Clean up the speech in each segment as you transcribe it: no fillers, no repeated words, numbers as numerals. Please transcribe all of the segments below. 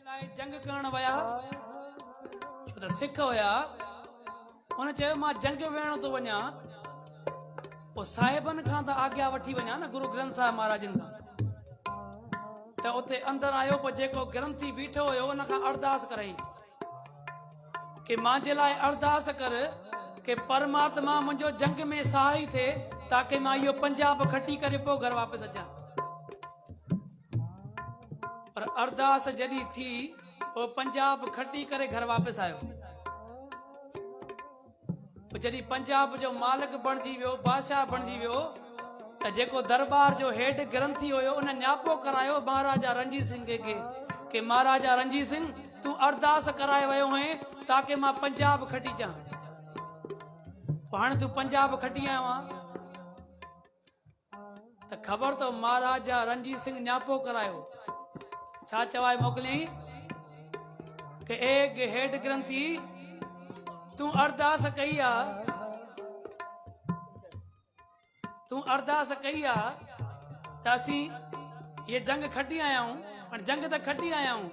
जंग करण वया छो त सिख हुया उन चयो मां जंग वेण तो वञा पोइ साहिबन खां त आज्ञा वठी वञा न गुरु ग्रंथ साहिब महाराजन खां त उते अंदर आयो पोइ जेको ग्रंथी बीठो हुयो उन खां अरदास करई कि मांजे लाइ अरदास कर कि परमात्मा मुंहिंजो जंग में सहाय थे ताकि मां इहो पंजाब खटी करे पोइ घर वापस अचां। पर अरदास जॾहिं थी वो पंजाब खटी करे घर वापस आयो। जॾहिं पंजाब जो मालिक बणजी वियो बादशाह बणजी वियो त जेको दरबार जो हेड ग्रंथी हुयो उन न्यापो करायो महाराजा रणजीत सिंह के कि महाराजा रणजीत सिंह तू अरदास कराए वयो है ताकि मां पंजाब खटी चा। हाणे तू पंजाब खटी आयो आ त खबर तो महाराजा रणजीत सिंह न्यापो करायो छा चवाए मोकलियई कि एक हेड ग्रंथी तू अरदास कई आ त असी ये जंग खटी आया हूं जंग त खटी आया हूं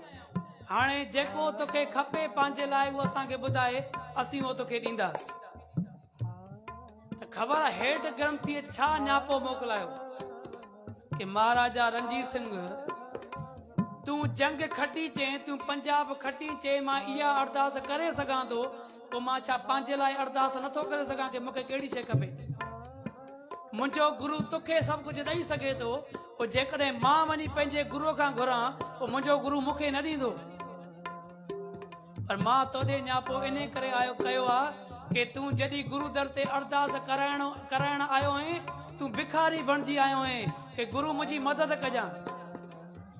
हाणे जेको तोखे खपे पंहिंजे लाइ वो असांखे ॿुधाए असी वो तोखे ॾींदास। त ख़बर आहे हेड ग्रंथी छा न्यापो मोकिलायो कि महाराजा रणजीत सिंह तू जंग खटी चे तू पंजाब खटी चे मां इहा अरदास करे सघां थो पोइ मां छा पंहिंजे लाइ अरदास नथो करे सघां कि मूंखे कहिड़ी शइ खपे। मुंहिंजो गुरु तोखे सभु कुझु ॾेई सघे थो पोइ जेकॾहिं मां वञी पंहिंजे गुरूअ खां घुरां पोइ मुंहिंजो गुरु मूंखे न ॾींदो। पर मां तोॾे न्यापो इन करे आयो कयो आहे कि तूं जॾहिं गुरु दर ते अरदास कराइण आयो आहीं तूं भिखारी बणिजी आयो आहीं कि गुरु मुंहिंजी मदद कजां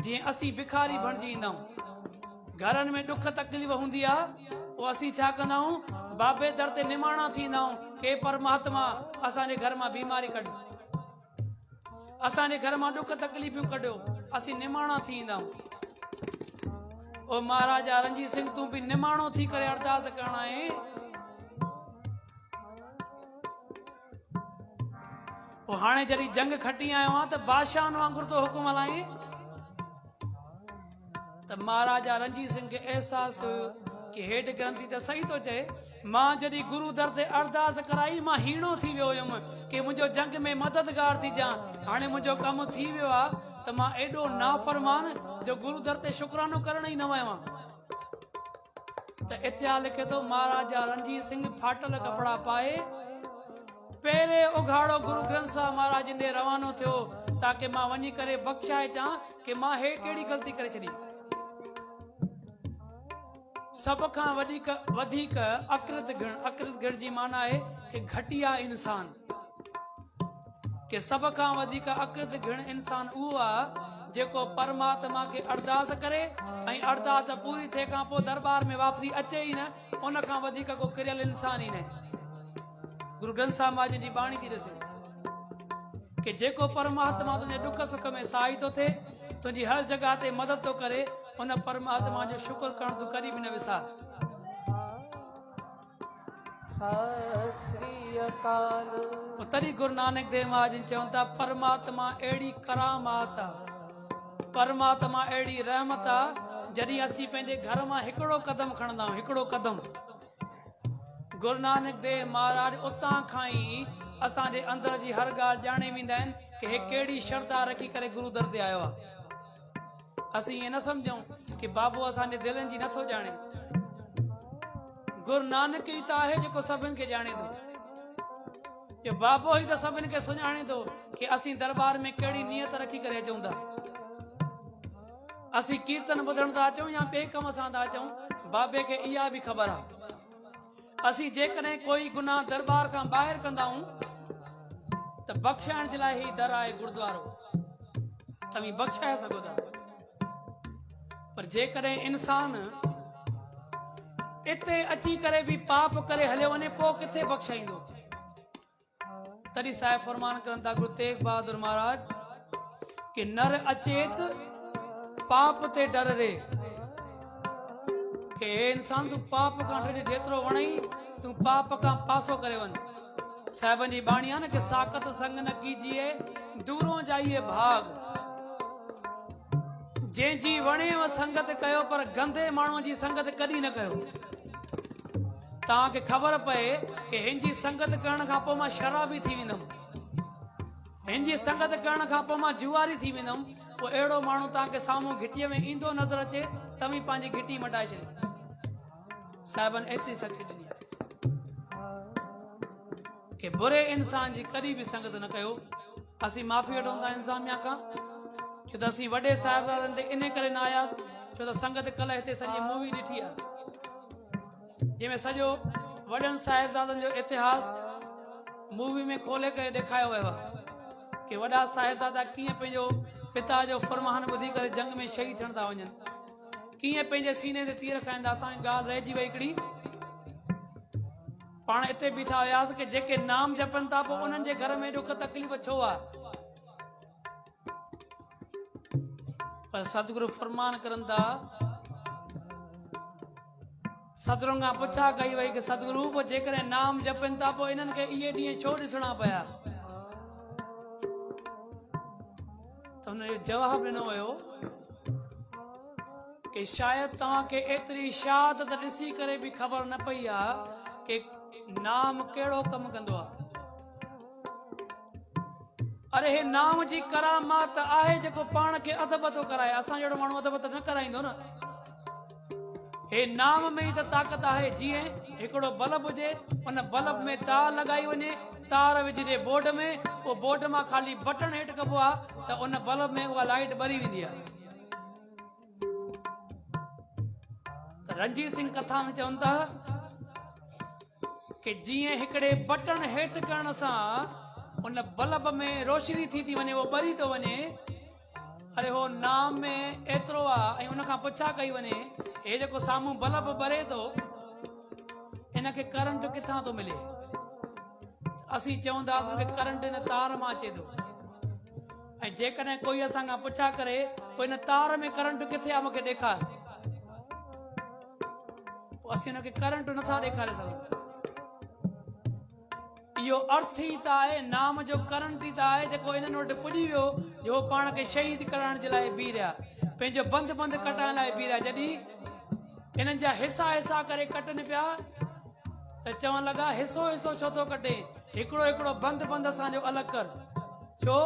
जीअं असीं भिखारी बणिजी ईंदा आहियूं। घरनि में ॾुख तकलीफ़ हूंदी आहे पोइ असीं छा कंदा आहियूं बाबे दर ते निमाणा थींदा आहियूं कि परमात्मा असांजे घर मां बीमारी कढ असांजे घर मां ॾुख तकलीफ़ूं कढियो असीं निमाणा थी ईंदा आहियूं। ओ महाराजा रणजीत सिंह तूं बि निमाणो थी करे अरदास करण आहे पोइ हाणे जॾहिं जंग खटी आयो आहे त बादशाह वांगुरु तो हुकुम हलाई त महाराजा रणजीत सिंह के एहसास कि हेड ग्रंथी तो सही तो चए मां जॾहिं गुरु दर ते अरदास कराई मां हीणो थी वियो हुयुमि कि मुंहिंजो जंग में मददगार थी जा हाणे मुंहिंजो कमु थी वियो आहे त मां एॾो नाफरमान जो गुरु दर ते शुक्रानो करण ई न वयो त इतिहास लिखे थो महाराजा रणजीत सिंह फाटल कपड़ा पाए पहिरे उघाड़ो गुरु ग्रंथ साहिब महाराज ने रवानो थियो ताकि मां वञी करे बख्शाए चा कि मां हे कहिड़ी ग़लती करे छॾी। सब खां वधीक अकृत गण जी माना है कि घटिया इंसान कि सब खां वधीक अकृत गण इंसान उहो आहे जेको परमात्मा के अरदास करे ऐं अरदास पूरी थिए खां पोइ दरबार में वापसी अचे ई न उन खां वधीक को किरियल इंसान ई न। गुरु ग्रंथ साहिब महाराज जी बाणी थी ॾिसे कि जेको परमात्मा तुंहिंजे दुख सुख में सहाय तो थे तुंहिंजी हर जगह ते मदद तो करे उन परमात्मा जो शुक्र करण तू कॾहिं बि न विसार। सत श्री अकाल तॾहिं गुरु नानक देव महाराज चवनि था परमात्मा अहिड़ी करामात आहे परमात्मा अहिड़ी रहमत आहे जॾहिं असीं पंहिंजे घर मां हिकिड़ो कदम खणंदा आहियूं हिकिड़ो कदम गुरु नानक देव महाराज उतां खां ई असांजे अंदर जी हर ॻाल्हि ॼाणे वेंदा आहिनि कि हे कहिड़ी श्रद्धा रखी करे गुरु दर ते आयो आहे। असीं ये न समझूं कि बाबू असांजे दिलनि जी नथो ॼाणे गुरु नानक ई त आहे जेको सभिनि खे ॼाणे थो ये बाबो ही त सभिनि खे सुञाणे थो कि असीं दरबार में कहिड़ी नियत रखी करे अचूं था। असीं कीर्तन ॿुधण था अचूं या ॿिए कम सां था अचूं बाबे खे इहा बि ख़बर आहे असीं जेकॾहिं कोई गुनाह दरबार खां ॿाहिरि कंदा आहियूं त बख़्शाइण जे लाइ ही दर आहे गुरुद्वारो तव्हीं बख़्शाए सघो था। पर जेकॾहिं इंसान इते अची करे भी पाप करे हलियो वञे पोइ किथे बख़्शाईंदो। तॾहिं साहिब फरमान करनि था गुरु तेग बहादुर महाराज कि नर अचेत पाप ते डर रे कि हे इंसान तू पाप खां तुंहिंजे जेतिरो वणई तू पाप खां पासो करे वञ। साहिबनि जी बाणी आहे न कि साकत संग न कीजिए दूरों जाइए भाग जंहिंजी वणेव संगत कयो पर गंदे माण्हूअ जी संगत कॾहिं न कयो। तव्हांखे ख़बर पए कि हिन जी संगत करण खां पोइ मां शराबी थी वेंदुमि, हिन जी संगत करण खां पोइ मां जुआरी थी वेंदुमि, पोइ अहिड़ो माण्हू तव्हांखे साम्हूं घिटीअ में ईंदो नज़र अचे तव्हीं पंहिंजी घिटी मटाए छॾियो। साहिबनि एतिरी सख़्ती ॾिनी आहे कि बुरे इंसान जी कॾहिं बि संगत न कयो। असीं माफ़ी वठूं था इंतिज़ामिया खां, छो त असीं वॾे साहिबज़ादनि ते इन करे न आयासीं छो त संगत कल्ह हिते सॼी मूवी ॾिठी आहे जंहिंमें सॼो वॾनि साहिबज़ादनि जो इतिहास मूवी में खोले करे ॾेखारियो वियो आहे कि वॾा साहिबज़ादा कीअं पंहिंजो पिता जो फरमान ॿुधी करे जंग में शहीद थियण था वञनि, कीअं पंहिंजे सीने ते तीर खाईंदा। असांजी ॻाल्हि रहिजी वई हिकिड़ी, पाण हिते बीठा हुयासीं कि जेके नाम जपनि था पोइ उन्हनि जे घर में दुख तकलीफ़ छो आहे, पर सतगुरु फरमान करनि था। सतगुरुनि खां पुछा कई वई कि सतगुरु पोइ जेकॾहिं नाम जपनि था पोइ इन्हनि खे इहे ॾींहं छो ॾिसणा पिया, त हुन जो जवाबु ॾिनो वियो कि शायदि तव्हांखे एतिरी शहादत ॾिसी करे बि ख़बर न पई आहे कि नाम कहिड़ो कमु कंदो आहे। अरे हे नाम जी करामात आहे जेको पाण खे अदब थो कराए, असां जहिड़ो माण्हू अदब त न कराईंदो न। हे नाम में ई त ताक़त आहे। जीअं हिकिड़ो बल्ब हुजे, उन बल्ब में तार लॻाई वञे, तार विझिजे बोर्ड में, पोइ बोर्ड मां ख़ाली बटन हेठि कबो आहे त उन बल्ब में उहा लाइट ॿरी वेंदी आहे। त रणजीत सिंह कथा में चवनि था कि जीअं हिकिड़े बटन हेठि करण सां उन बल्ब में रोशनी थी वञे, उहो ॿरी थो वञे, अरे हो नाम में एतिरो आहे। ऐं उन खां पुछा कई वञे हे जेको साम्हूं बल्ब ॿरे थो इनखे करंट किथां थो मिले, असीं चवंदासीं कि करंट इन तार मां अचे थो। ऐं जेकॾहिं कोई असां खां पुछा करे पोइ इन तार में करंट किथे आहे मूंखे ॾेखार, पोइ असीं हुनखे करंट नथा ॾेखारे सघूं। इहो अर्थ ई त आहे नाम जो, करंट ई त आहे जेको इन्हनि वटि पुॼी वियो, जो पाण खे शहीद करण जे लाइ बीह रहिया, पंहिंजो बंदि बंदि कटाइण लाइ बीह रहिया। जॾहिं इन्हनि जा हिसा हिसा करे कटनि पिया त चवण लॻा हिसो हिसो छो थो कटे, हिकिड़ो हिकिड़ो बंदि बंदि असांजो अलॻि कर, छो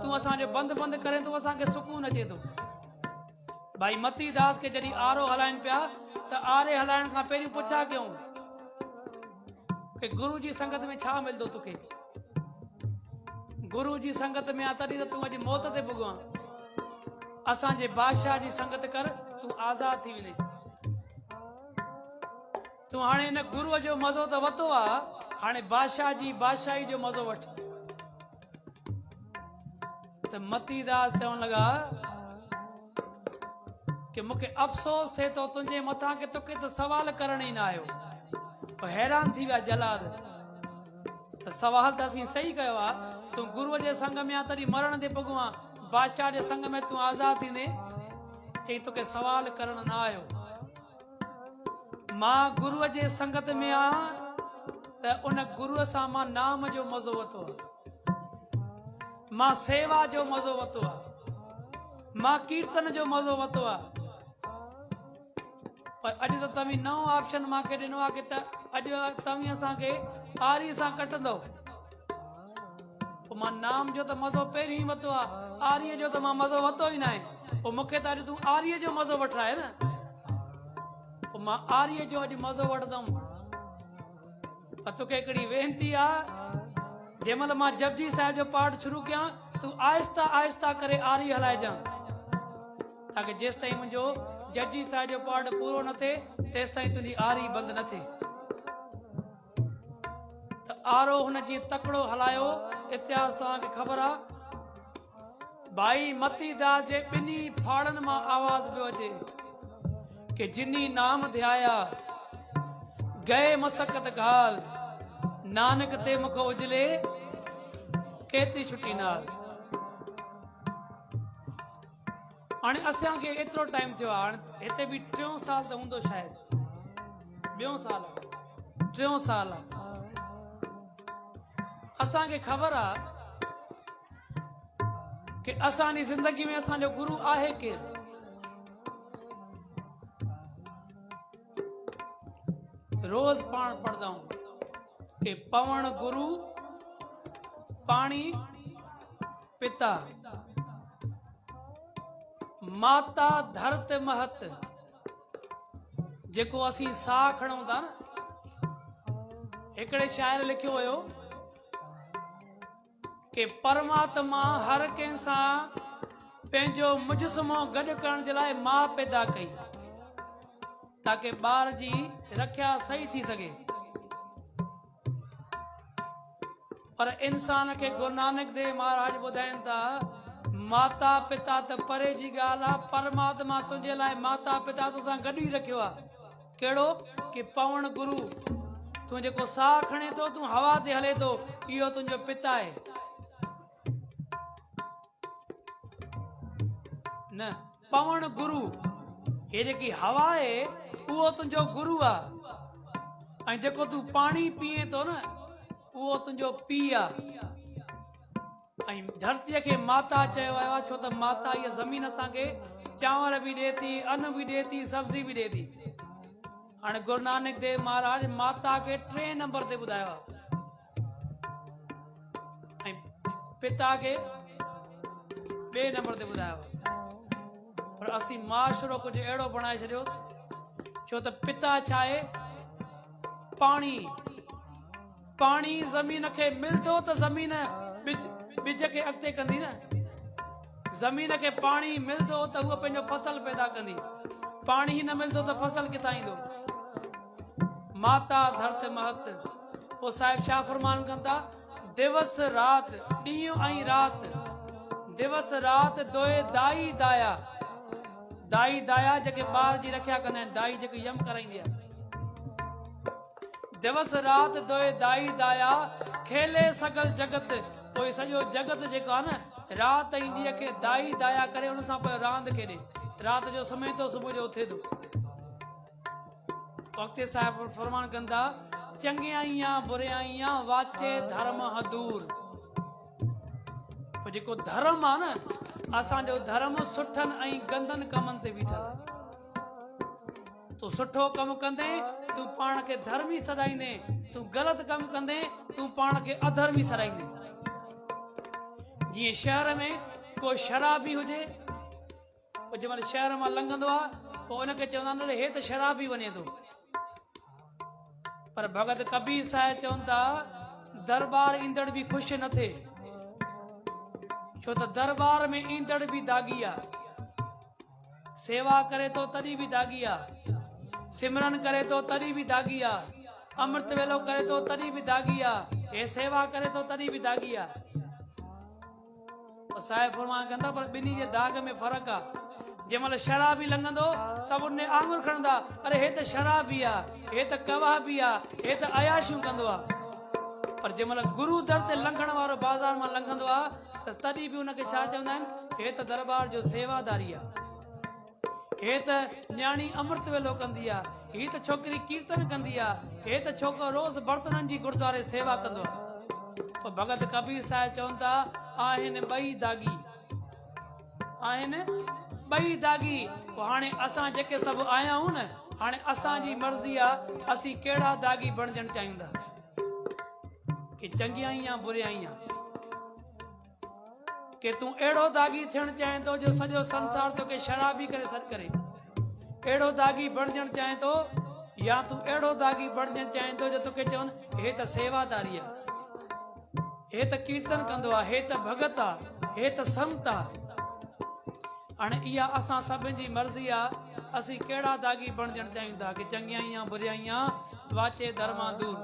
तूं असांजो बंदि बंदि करे तूं असांखे सुकून अचे थो। भाई मती दास खे जॾहिं आरो हलाइनि पिया त आरे हलाइण खां पहिरीं पुछा कयूं कि गुरु जी संगत में छा मिलंदो तोखे, गुरु जी संगत में आहे तॾहिं त तूं अॼु मौत ते भुॻो आहे। असांजे बादशाह जी संगत कर, तूं आज़ाद थी वञे। तूं हाणे हिन गुरुअ जो मज़ो त वरितो आहे, हाणे बादशाह जी बादशाही जो मज़ो वठ। त मती दास चवण लॻा कि मूंखे अफ़सोस थिए थो तुंहिंजे मथां कि तोखे त सवाल करण ई न आयो। हैरान थी विया जलाद, त सवाल त असीं सही कयो आहे, तूं गुरुअ जे संग में आहे तॾहिं मरण ते भुॻो आहे, बादशाह जे संग में तूं आज़ाद थींदे, चई तोखे सवाल करण न आयो। मां गुरुअ जे संगत में आहियां त उन गुरुअ सां मां नाम जो मज़ो वरितो आहे, मां सेवा जो मज़ो वरितो आहे, मां कीर्तन जो मज़ो वरितो आहे। पर अॼु त तव्हीं नओं ऑप्शन मूंखे ॾिनो आहे कि त अॼु तव्हीं असांखे आरी सां कटंदो, पोइ मां नाम जो त मज़ो पहिरीं ई वरितो आहे, आरीअ जो त मां मज़ो वरितो ई न आहे, पोइ मूंखे त अॼु तूं आरीअ जो मज़ो वठाए न, पोइ मां आरीअ जो अॼु मज़ो वठंदुमि। पर तोखे हिकिड़ी वेनती आहे, जंहिं महिल मां जपजी साहिब जो पाठ शुरू कयां तूं आहिस्ता आहिस्ता करे आरी हलाइजां, ताकि जेसि ताईं मुंहिंजो जपजी साहिब जो पाठ पूरो न थिए तेसि ताईं तुंहिंजी आरी बंदि न थिए। त आरो हुन जी तकड़ो हलायो, इतिहास तव्हांखे ख़बर आहे। भाई मती दास जे ॿिन्ही फाड़नि मां आवाज़ पियो अचे कि जिनी नाम ध्याया गए मसकत घाल, नानक ते मुख उजले केती छुटी नाल। हाणे असांखे एतिरो टाइम थियो आहे, हाणे हिते बि 3 साल त हूंदो शायदि, 2 साल 3 साल आहे। असांखे ख़बर आहे कि असांजी ज़िंदगी में असांजो गुरु आहे केरु। रोज पाण पढ़दा कि पवण गुरु पाणी पिता माता धरत महत। जेको असी साह खणूं था न, हिकिड़े शायर लिखियो हुयो कि परमात्मा हर कंहिं सां पंहिंजो मुजस्मो गॾु करण जे लाइ मां पैदा कई ताकि ॿार जी रखिया सही थी सघे। पर इंसान के गुरु नानक देव महाराज ॿुधाइनि था माता पिता त परे जी ॻाल्हि आहे, परमात्मा तुंहिंजे लाइ माता पिता तोसां गॾु ई रखियो आहे। कहिड़ो कि पवण गुरु, तूं जेको साह खणे थो, तूं हवा ते हले थो, इहो तुंहिंजो पिता आहे न। पवण गुरु, हे जेकी हवा आहे उहो तुंहिंजो गुरु आहे। ऐं जेको तूं पाणी पीए थो न उहो तुंहिंजो पीउ आहे। ऐं धरतीअ खे माता चयो वियो आहे छो त माता इहा ज़मीन असांखे चांवर बि ॾिए थी, अन्न बि ॾिए थी, सब्जी बि ॾिए थी। हाणे गुरु नानक देव महाराज माता खे 3 नंबर ते ॿुधायो आहे ऐं पिता खे 2 नंबर ते ॿुधायो आहे। पर असीं माशरो कुझु अहिड़ो बणाए छॾियो छो त पिता छा आहे? पाणी। पाणी ज़मीन खे मिलंदो त ज़मीन ॿिज खे अॻिते कंदी न। ज़मीन खे पाणी मिलंदो त उहो पंहिंजो फसल पैदा कंदी। पाणी ही न मिलंदो त फसल किथां ईंदो? माता धरत महत। पोइ साहिब छा फरमान कंदा? दिवस रात, ॾींहुं ऐं राति, दिवस रात दोए दाई दाया। दाई दाया जेके ॿार जी रखिया कंदा आहिनि, दाई जेकी यम कराईंदी आहे। दिवस रात दोए दाई दाया, खेले सगल जगत। पोइ सॼो जगत जेको आहे न राति ऐं ॾींहं खे दाई दाया करे उन सां पोइ रांदि खेॾे। राति जो सुम्हे थो, सुबुह जो उथे थो। वक़्ति साहिब फरमान कंदा चङियाईं बुरियाईं वाचे धर्म हदूर। जेको धर्म आहे न, असांजो धर्म सुठनि ऐं गंदनि कमनि ते बीठल। तूं सुठो कमु कंदे तूं पाण खे धर्मी सॾाईंदे, तूं ग़लति कमु कंदे तूं पाण खे अधर्मी सॾाईंदे। जीअं शहर में को शराबी हुजे, पोइ जंहिं महिल शहर मां लंघंदो आहे पोइ उनखे चवंदा आहिनि हे त शराबी वञे थो। पर भगत कबीर साहिब चवनि था दरबार ईंदड़ बि ख़ुशि न थिए, छो त दरबार में ईंदड़ बि दागी आहे। सेवा करे तो तॾहिं बि दागी आहे, सिमरन करे तो तॾहिं बि दागी आहे, अमृत वेलो करे तो तॾहिं बि दागी आहे, हे सेवा करे तो तॾहिं बि दागी आहे। साहिब फरमान कंदा पर ॿिन्ही जे दाग में फ़र्क़ु आहे। जंहिं महिल शराबी लंघंदो सभु उन आंगुर खणंदा, अरे हे त शराबी आहे, हे त कबाबी आहे, हे त अयाशियूं कंदो आहे। पर जंहिं महिल गुरु दर ते लंघण वारो बाज़ार मां लंघंदो आहे त तॾहिं बि उनखे छा चवंदा आहिनि? हे त दरबार जो सेवादारी आहे, हे त न्याणी अमृत वेलो कंदी आहे, ही त छोकिरी कीर्तन कंदी आहे, हे त छोकिरो रोज़ बर्तननि जी गुरुद्वारे सेवा कंदो आहे। पोइ भगत कबीर साहिब चवनि था आहिनि ॿई दागी, आहिनि ॿई दागी। पोइ हाणे असां जेके सभु आया आहियूं न, हाणे असांजी मर्ज़ी आहे असीं कहिड़ा दागी बणजणु चाहियूं था, कि चङियाई या बुरियाई आहे। कि तूं अहिड़ो दागी थियणु चाहे थो जो सॼो संसार तोखे शराबी करे सॾु करे, अहिड़ो दागी बणजणु चाहे थो, या तूं अहिड़ो दागी बणजणु चाहे थो जो तोखे चवनि हे त सेवादारी आहे, हे त कीर्तन कंदो आहे, हे त भगत आहे, हे त संत आहे। हाणे इहा असां सभिनि जी मर्ज़ी आहे असीं कहिड़ा दागी बणजणु चाहियूं था, कि चङियाई या बुरियाई वाचे धर्मा दूर।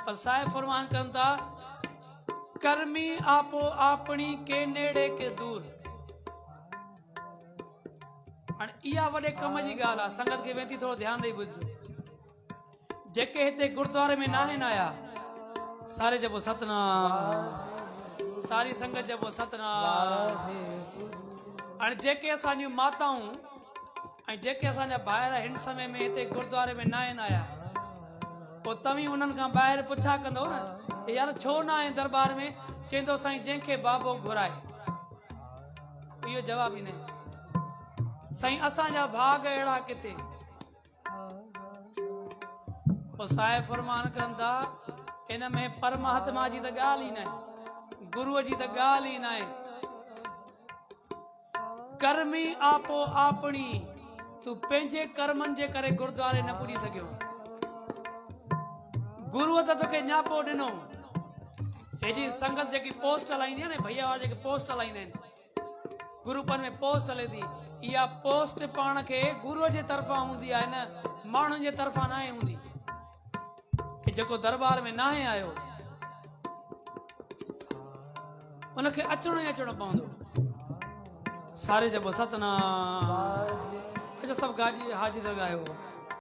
पर साहिब फरमान कनि था कर्मी आपो आपणी के नेड़े के दूर। हाणे इहा वॾे कम जी ॻाल्हि आहे। संगत खे वेंती थोरो ध्यानु ॾेई ॿुधो। जेके हिते गुरुद्वारे में न आहिनि आया, सारे जपो सतनाम, सारी संगत जपो सतनाम। हाणे जेके असांजूं माताऊं ऐं जेके असांजा ॿाहिरि हिन समय में हिते गुरुद्वारे में न आहिनि आया, पोइ तव्हीं उन्हनि खां ॿाहिरि पुछा कंदो न यार छो न आहे दरबार में? चवंदो साईं जंहिंखे बाबो घुराए। इहो जवाबु ॾिने साईं असांजा भाग अहिड़ा किथे। पोइ साहिब फरमान कनि था इन में परमात्मा जी त ॻाल्हि ई न आहे, गुरूअ जी त ॻाल्हि ई न आहे। कर्मी आपो आपणी, तूं पंहिंजे कर्मनि जे करे गुरुद्वारे न पुॼी सघियो। गुरूअ त तोखे न्यापो ॾिनो। हे जी संगत जेकी पोस्ट हलाईंदी आहे न, भैया वारा जेके पोस्ट हलाईंदा आहिनि ग्रुपनि में पोस्ट हले थी, इहा पोस्ट पाण खे गुरूअ जे तरफ़ां हूंदी आहे, न माण्हुनि जे तरफ़ां न आहे हूंदी। कि जेको दरबार में न आहे आयो उनखे अचणो ई अचणो पवंदो। सारे जब सतनाम, अच्छा सब गाजी हाजिर लॻायो।